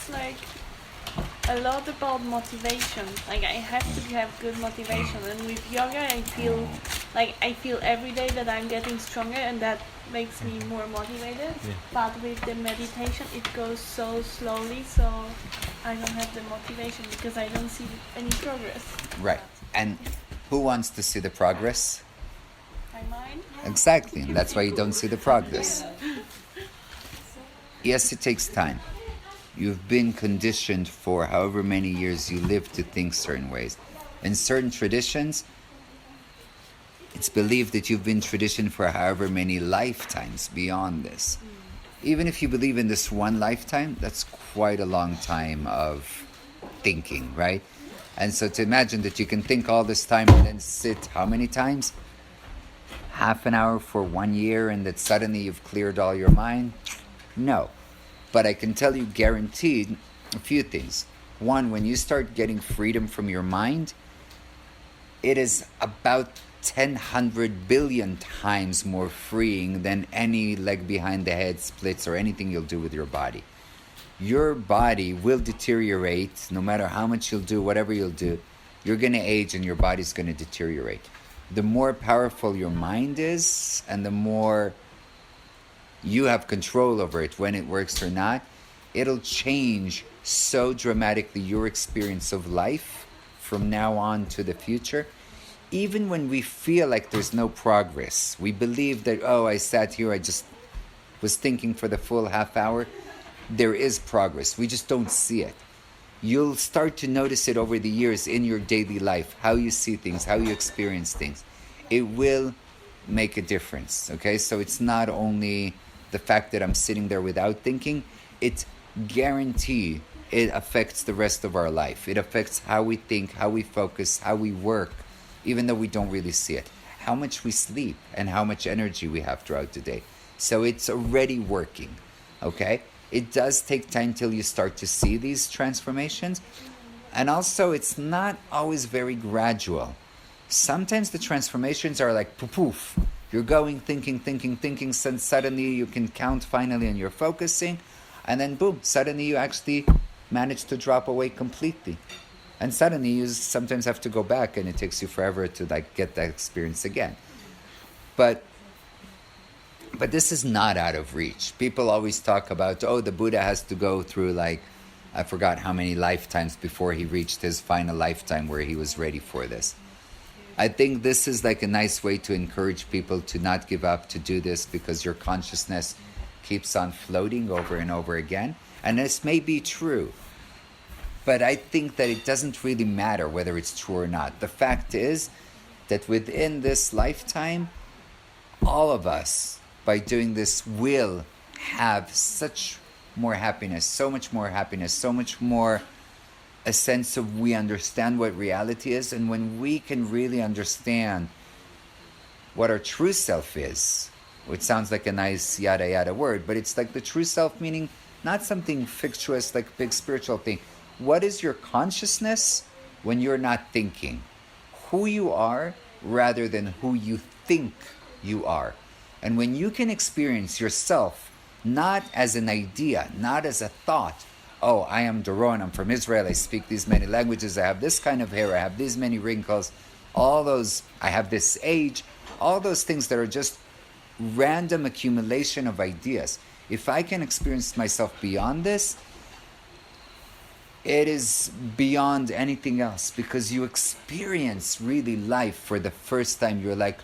it's like a lot about motivation. Like I have to have good motivation, and with yoga I feel every day that I'm getting stronger, and that makes me more motivated. Yeah. But with the meditation it goes so slowly, so I don't have the motivation because I don't see any progress. Right. And who wants to see the progress? My mind. Exactly. That's why you don't see the progress. Yes, it takes time. You've been conditioned for however many years you live to think certain ways. In certain traditions, it's believed that you've been traditioned for however many lifetimes beyond this. Even if you believe in this one lifetime, that's quite a long time of thinking, right? And so to imagine that you can think all this time and then sit how many times? Half an hour for 1 year, and that suddenly you've cleared all your mind? No. But I can tell you guaranteed a few things. One, when you start getting freedom from your mind, it is about 1,000 billion times more freeing than any leg behind the head splits or anything you'll do with your body. Your body will deteriorate no matter how much you'll do, whatever you'll do. You're going to age and your body's going to deteriorate. The more powerful your mind is and the more you have control over it, when it works or not, it'll change so dramatically your experience of life from now on to the future. Even when we feel like there's no progress, we believe that, oh, I sat here, I just was thinking for the full half hour. There is progress. We just don't see it. You'll start to notice it over the years in your daily life, how you see things, how you experience things. It will make a difference, okay? So it's not only the fact that I'm sitting there without thinking, it guarantee it affects the rest of our life. It affects how we think, how we focus, how we work, even though we don't really see it. How much we sleep and how much energy we have throughout the day. So it's already working, okay? It does take time till you start to see these transformations. And also, it's not always very gradual. Sometimes the transformations are like poof. You're going, thinking, suddenly you can count finally and you're focusing. And then boom, suddenly you actually manage to drop away completely. And suddenly you sometimes have to go back and it takes you forever to get that experience again. But this is not out of reach. People always talk about, oh, the Buddha has to go through I forgot how many lifetimes before he reached his final lifetime where he was ready for this. I think this is a nice way to encourage people to not give up, to do this, because your consciousness keeps on floating over and over again. And this may be true, but I think that it doesn't really matter whether it's true or not. The fact is that within this lifetime, all of us, by doing this, will have such more happiness, so much more a sense of we understand what reality is. And when we can really understand what our true self is, which sounds like a nice yada yada word, but it's the true self, meaning not something fictitious, big spiritual thing. What is your consciousness when you're not thinking? Who you are rather than who you think you are. And when you can experience yourself not as an idea, not as a thought, oh, I am Doron, I'm from Israel, I speak these many languages, I have this kind of hair, I have these many wrinkles, all those, I have this age, all those things that are just random accumulation of ideas. If I can experience myself beyond this, it is beyond anything else, because you experience really life for the first time. You're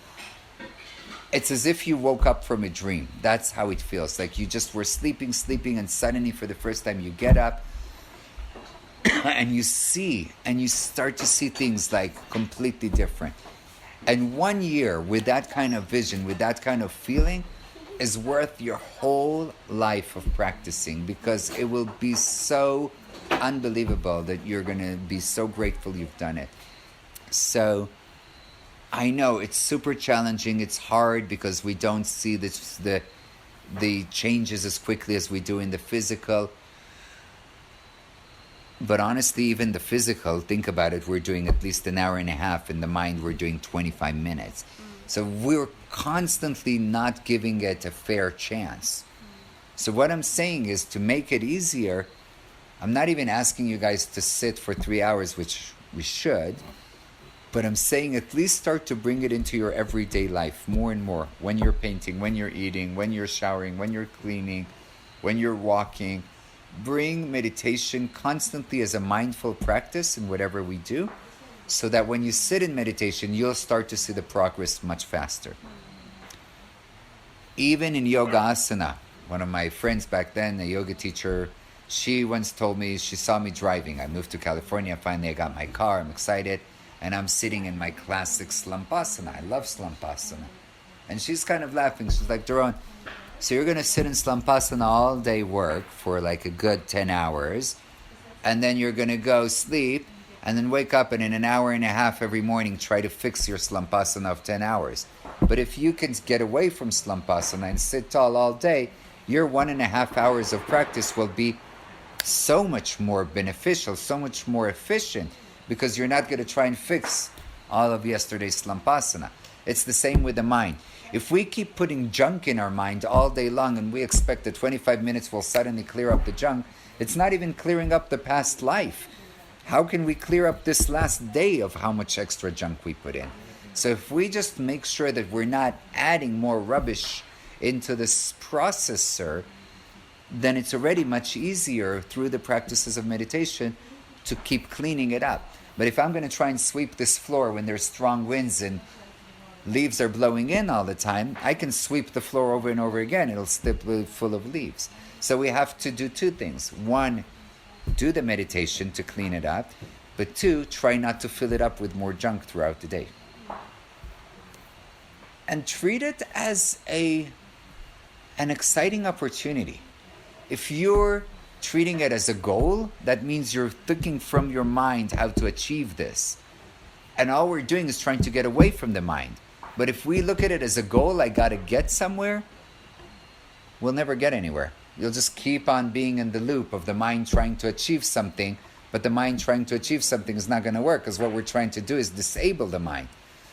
it's as if you woke up from a dream. That's how it feels. You just were sleeping, and suddenly for the first time you get up and you start to see things completely different. And 1 year with that kind of vision, with that kind of feeling, is worth your whole life of practicing, because it will be so unbelievable that you're going to be so grateful you've done it. So I know it's super challenging. It's hard because we don't see the changes as quickly as we do in the physical. But honestly, even the physical, think about it, we're doing at least an hour and a half. In the mind, we're doing 25 minutes. So we're constantly not giving it a fair chance. So what I'm saying is, to make it easier, I'm not even asking you guys to sit for 3 hours, which we should, but I'm saying at least start to bring it into your everyday life more and more. When you're painting, when you're eating, when you're showering, when you're cleaning, when you're walking. Bring meditation constantly as a mindful practice in whatever we do, so that when you sit in meditation, you'll start to see the progress much faster. Even in yoga asana, one of my friends back then, a yoga teacher, she once told me, she saw me driving. I moved to California, finally I got my car, I'm excited, and I'm sitting in my classic slumpasana. I love slumpasana. And she's kind of laughing. She's like, Doron, so you're going to sit in slumpasana all day work for like a good 10 hours, and then you're going to go sleep, and then wake up and in an hour and a half every morning try to fix your slumpasana of 10 hours. But if you can get away from slumpasana and sit tall all day, your 1.5 hours of practice will be so much more beneficial, so much more efficient, because you're not going to try and fix all of yesterday's slumpasana. It's the same with the mind. If we keep putting junk in our mind all day long and we expect that 25 minutes will suddenly clear up the junk, it's not even clearing up the past life. How can we clear up this last day of how much extra junk we put in? So if we just make sure that we're not adding more rubbish into this processor, then it's already much easier through the practices of meditation to keep cleaning it up. But if I'm going to try and sweep this floor when there's strong winds and leaves are blowing in all the time, I can sweep the floor over and over again. It'll still be full of leaves. So we have to do two things. One, do the meditation to clean it up. But two, try not to fill it up with more junk throughout the day. And treat it as an exciting opportunity. If you're treating it as a goal, that means you're thinking from your mind how to achieve this. And all we're doing is trying to get away from the mind. But if we look at it as a goal, I got to get somewhere, we'll never get anywhere. You'll just keep on being in the loop of the mind trying to achieve something, but the mind trying to achieve something is not going to work, because what we're trying to do is disable the mind.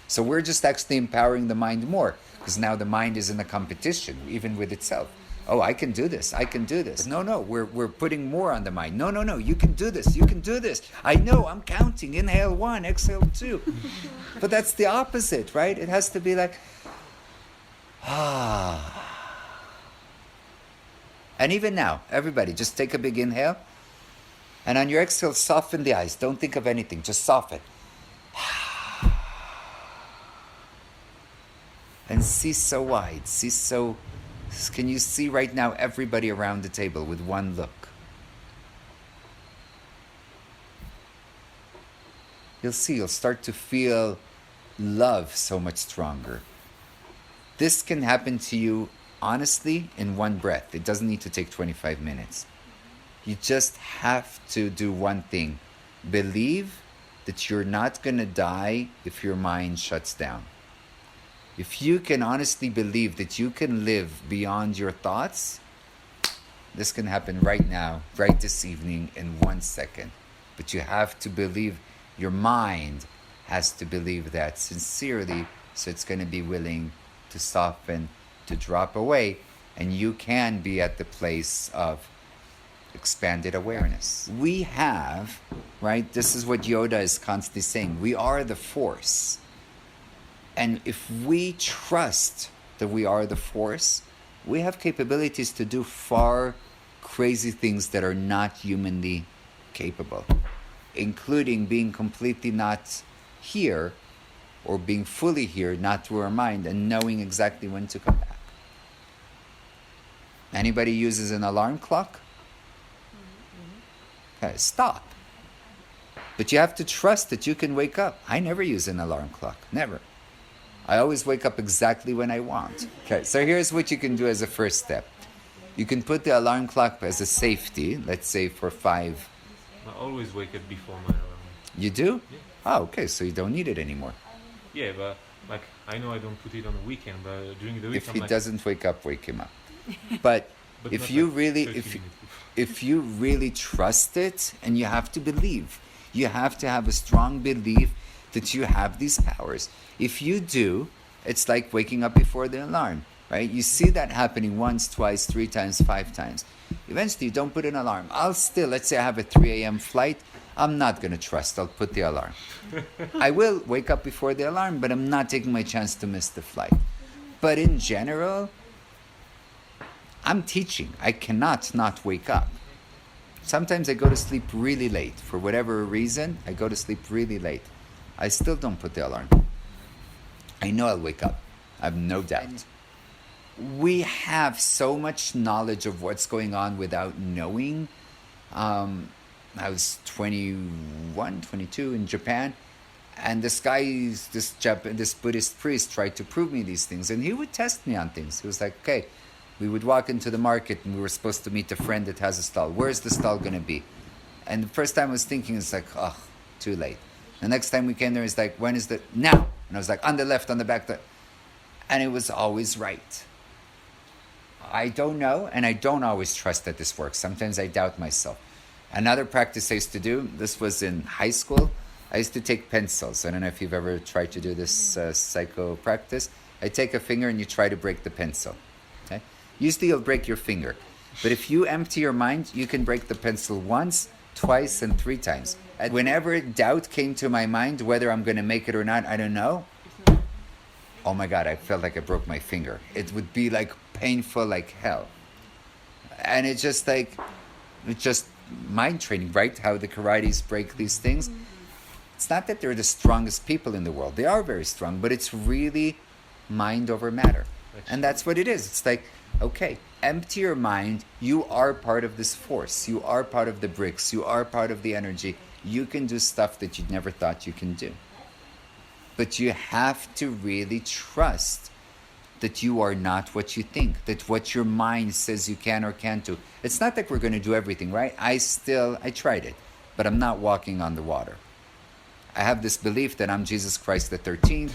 So we're just actually empowering the mind more, because now the mind is in a competition, even with itself. Oh, I can do this. I can do this. No, we're putting more on the mind. No, you can do this. You can do this. I know, I'm counting. Inhale 1, exhale 2. But that's the opposite, right? It has to be like, And even now, everybody, just take a big inhale. And on your exhale, soften the eyes. Don't think of anything. Just soften. And see so wide. Can you see right now everybody around the table with one look? You'll start to feel love so much stronger. This can happen to you honestly in one breath. It doesn't need to take 25 minutes. You just have to do one thing. Believe that you're not going to die if your mind shuts down. If you can honestly believe that you can live beyond your thoughts, this can happen right now, right this evening, in 1 second. But you have to believe, your mind has to believe that sincerely, so it's going to be willing to soften, to drop away, and you can be at the place of expanded awareness. We have, right, this is what Yoda is constantly saying, we are the force. And if we trust that we are the force, we have capabilities to do far crazy things that are not humanly capable, including being completely not here, or being fully here, not through our mind, and knowing exactly when to come back. Anybody uses an alarm clock? Okay, stop. But you have to trust that you can wake up. I never use an alarm clock, never. I always wake up exactly when I want. Okay, so here's what you can do as a first step. You can put the alarm clock as a safety, let's say for 5. I always wake up before my alarm. You do? Yeah. Oh, okay, so you don't need it anymore. Yeah, but like I know I don't put it on the weekend, but during the week If I'm he like, doesn't wake up, wake him up. But if not you like really, 30 if minutes before. if you really trust it, and you have to believe, you have to have a strong belief that you have these powers. If you do, it's like waking up before the alarm. right? You see that happening once, twice, 3 times, 5 times. Eventually, you don't put an alarm. Let's say I have a 3 a.m. flight. I'm not going to trust. I'll put the alarm. I will wake up before the alarm, but I'm not taking my chance to miss the flight. But in general, I'm teaching. I cannot not wake up. Sometimes I go to sleep really late. For whatever reason, I go to sleep really late. I still don't put the alarm. I know I'll wake up. I have no doubt. We have so much knowledge of what's going on without knowing. I was 21, 22 in Japan, and this Buddhist priest tried to prove me these things, and he would test me on things. He was like, okay, we would walk into the market, and we were supposed to meet a friend that has a stall. Where's the stall going to be? And the first time I was thinking, it's like, oh, too late. The next time we came there, it's like, when is the, now? And I was like, on the left, on the back. And it was always right. I don't know, and I don't always trust that this works. Sometimes I doubt myself. Another practice I used to do, this was in high school, I used to take pencils. I don't know if you've ever tried to do this psycho practice. I take a finger and you try to break the pencil. Okay? Usually you'll break your finger. But if you empty your mind, you can break the pencil once, twice, and 3 times. And whenever doubt came to my mind, whether I'm going to make it or not, I don't know. Oh my God, I felt like I broke my finger. It would be like painful like hell. And it's just mind training, right? How the karates break these things. It's not that they're the strongest people in the world. They are very strong, but it's really mind over matter. And that's what it is. It's like, okay, empty your mind. You are part of this force. You are part of the bricks. You are part of the energy. You can do stuff that you never thought you can do. But you have to really trust that you are not what you think, that what your mind says you can or can't do. It's not that we're going to do everything, right? I tried it, but I'm not walking on the water. I have this belief that I'm Jesus Christ the 13th.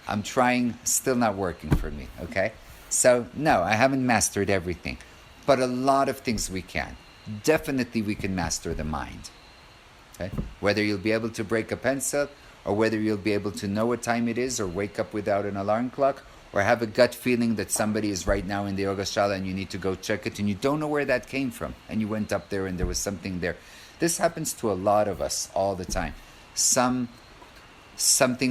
I'm trying, still not working for me, okay? So, no, I haven't mastered everything. But a lot of things we can. Definitely we can master the mind. Okay? Whether you'll be able to break a pencil, or whether you'll be able to know what time it is, or wake up without an alarm clock, or have a gut feeling that somebody is right now in the yoga shala and you need to go check it, and you don't know where that came from, and you went up there and there was something there. This happens to a lot of us all the time. Something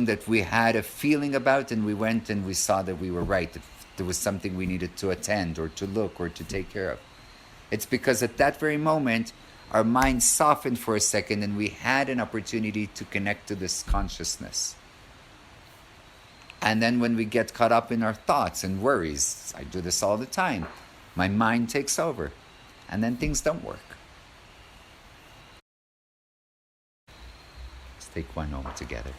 that we had a feeling about, and we went and we saw that we were right, that there was something we needed to attend or to look or to take care of. It's because at that very moment, our mind softened for a second and we had an opportunity to connect to this consciousness. And then when we get caught up in our thoughts and worries, I do this all the time, my mind takes over and then things don't work. Let's take one moment together.